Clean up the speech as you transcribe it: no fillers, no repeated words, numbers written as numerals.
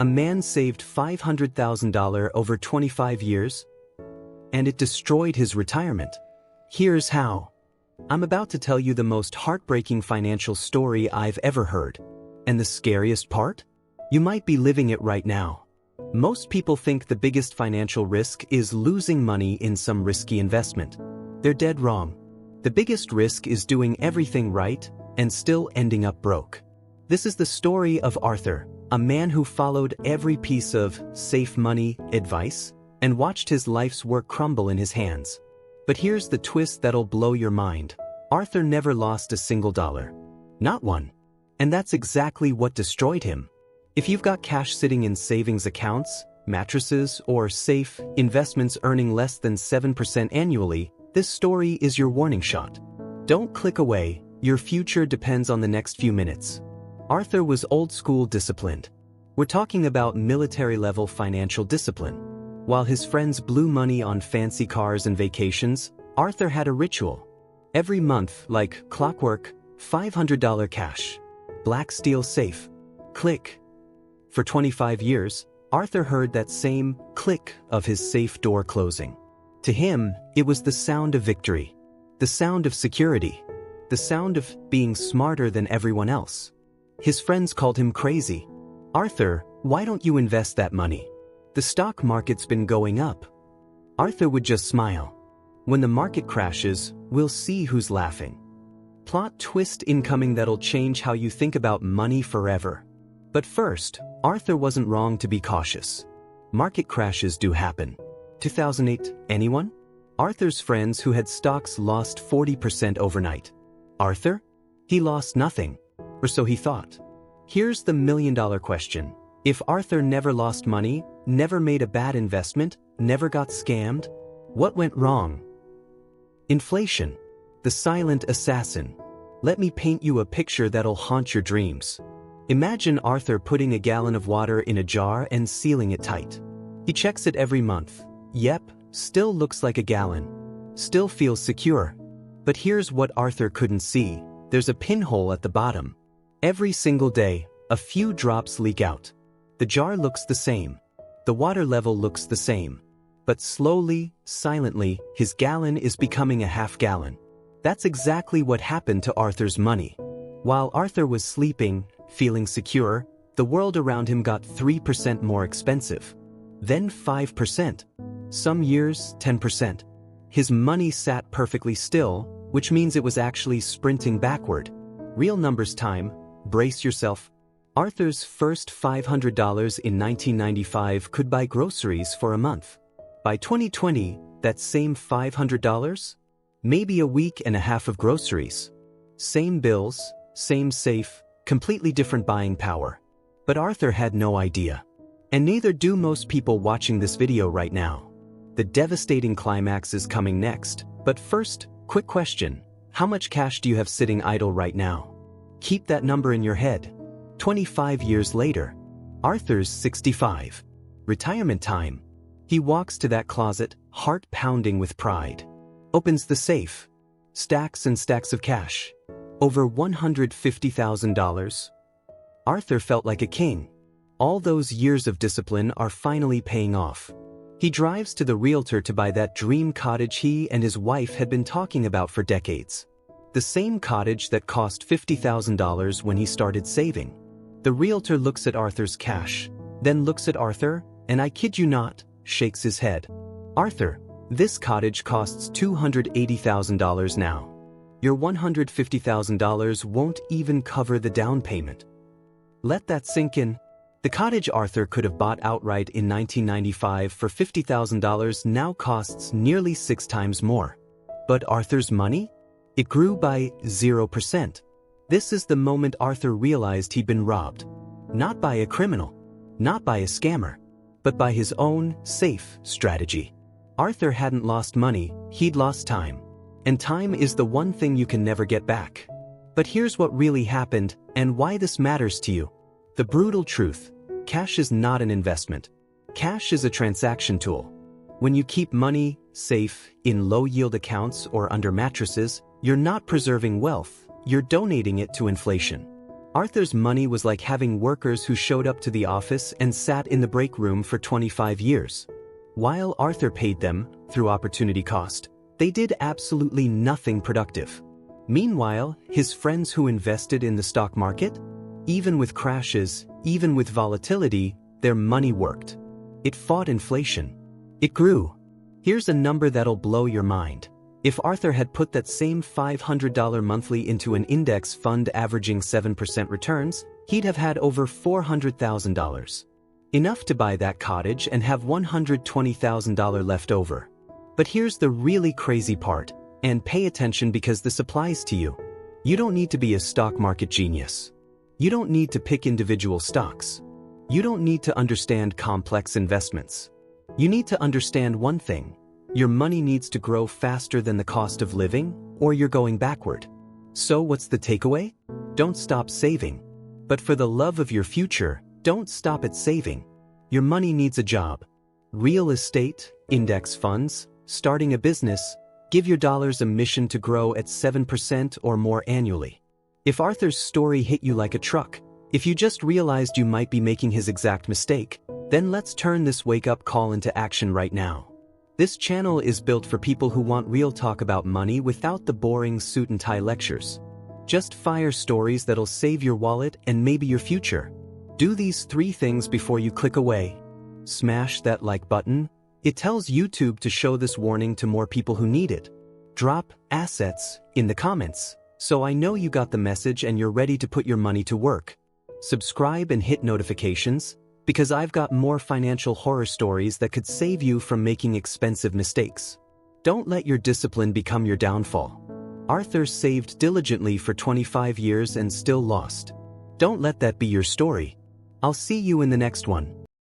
A man saved $500,000 over 25 years, and it destroyed his retirement. Here's how. I'm about to tell you the most heartbreaking financial story I've ever heard. And the scariest part? You might be living it right now. Most people think the biggest financial risk is losing money in some risky investment. They're dead wrong. The biggest risk is doing everything right and still ending up broke. This is the story of Arthur, a man who followed every piece of safe money advice and watched his life's work crumble in his hands. But here's the twist that'll blow your mind. Arthur never lost a single dollar. Not one. And that's exactly what destroyed him. If you've got cash sitting in savings accounts, mattresses, or safe investments earning less than 7% annually, this story is your warning shot. Don't click away, your future depends on the next few minutes. Arthur was old-school disciplined. We're talking about military-level financial discipline. While his friends blew money on fancy cars and vacations, Arthur had a ritual. Every month, like clockwork, $500 cash. Black steel safe. Click. For 25 years, Arthur heard that same click of his safe door closing. To him, it was the sound of victory. The sound of security. The sound of being smarter than everyone else. His friends called him crazy. Arthur, why don't you invest that money? The stock market's been going up. Arthur would just smile. When the market crashes, we'll see who's laughing. Plot twist incoming that'll change how you think about money forever. But first, Arthur wasn't wrong to be cautious. Market crashes do happen. 2008, anyone? Arthur's friends who had stocks lost 40% overnight. Arthur? He lost nothing. Or so he thought. Here's the million-dollar question. If Arthur never lost money, never made a bad investment, never got scammed, what went wrong? Inflation. The silent assassin. Let me paint you a picture that'll haunt your dreams. Imagine Arthur putting a gallon of water in a jar and sealing it tight. He checks it every month. Yep, still looks like a gallon. Still feels secure. But here's what Arthur couldn't see. There's a pinhole at the bottom. Every single day, a few drops leak out. The jar looks the same. The water level looks the same. But slowly, silently, his gallon is becoming a half gallon. That's exactly what happened to Arthur's money. While Arthur was sleeping, feeling secure, the world around him got 3% more expensive. Then 5%. Some years, 10%. His money sat perfectly still, which means it was actually sprinting backward. Real numbers time, brace yourself. Arthur's first $500 in 1995 could buy groceries for a month. By 2020, that same $500? Maybe a week and a half of groceries. Same bills, same safe, completely different buying power. But Arthur had no idea. And neither do most people watching this video right now. The devastating climax is coming next. But first, quick question. How much cash do you have sitting idle right now? Keep that number in your head. 25 years later, Arthur's 65. Retirement time. He walks to that closet, heart pounding with pride. Opens the safe. Stacks and stacks of cash. Over $150,000. Arthur felt like a king. All those years of discipline are finally paying off. He drives to the realtor to buy that dream cottage he and his wife had been talking about for decades. The same cottage that cost $50,000 when he started saving. The realtor looks at Arthur's cash, then looks at Arthur, and I kid you not, shakes his head. Arthur, this cottage costs $280,000 now. Your $150,000 won't even cover the down payment. Let that sink in. The cottage Arthur could have bought outright in 1995 for $50,000 now costs nearly 6 times more. But Arthur's money? It grew by 0%. This is the moment Arthur realized he'd been robbed. Not by a criminal, not by a scammer, but by his own safe strategy. Arthur hadn't lost money, he'd lost time. And time is the one thing you can never get back. But here's what really happened and why this matters to you. The brutal truth. Cash is not an investment. Cash is a transaction tool. When you keep money safe in low-yield accounts or under mattresses, you're not preserving wealth, you're donating it to inflation. Arthur's money was like having workers who showed up to the office and sat in the break room for 25 years. While Arthur paid them, through opportunity cost, they did absolutely nothing productive. Meanwhile, his friends who invested in the stock market, even with crashes, even with volatility, their money worked. It fought inflation. It grew. Here's a number that'll blow your mind. If Arthur had put that same $500 monthly into an index fund averaging 7% returns, he'd have had over $400,000. Enough to buy that cottage and have $120,000 left over. But here's the really crazy part, and pay attention because this applies to you. You don't need to be a stock market genius. You don't need to pick individual stocks. You don't need to understand complex investments. You need to understand one thing. Your money needs to grow faster than the cost of living, or you're going backward. So what's the takeaway? Don't stop saving. But for the love of your future, don't stop at saving. Your money needs a job. Real estate, index funds, starting a business, give your dollars a mission to grow at 7% or more annually. If Arthur's story hit you like a truck, if you just realized you might be making his exact mistake, then let's turn this wake-up call into action right now. This channel is built for people who want real talk about money without the boring suit and tie lectures. Just fire stories that'll save your wallet and maybe your future. Do these 3 things before you click away. Smash that like button. It tells YouTube to show this warning to more people who need it. Drop assets in the comments, so I know you got the message and you're ready to put your money to work. Subscribe and hit notifications, because I've got more financial horror stories that could save you from making expensive mistakes. Don't let your discipline become your downfall. Arthur saved diligently for 25 years and still lost. Don't let that be your story. I'll see you in the next one.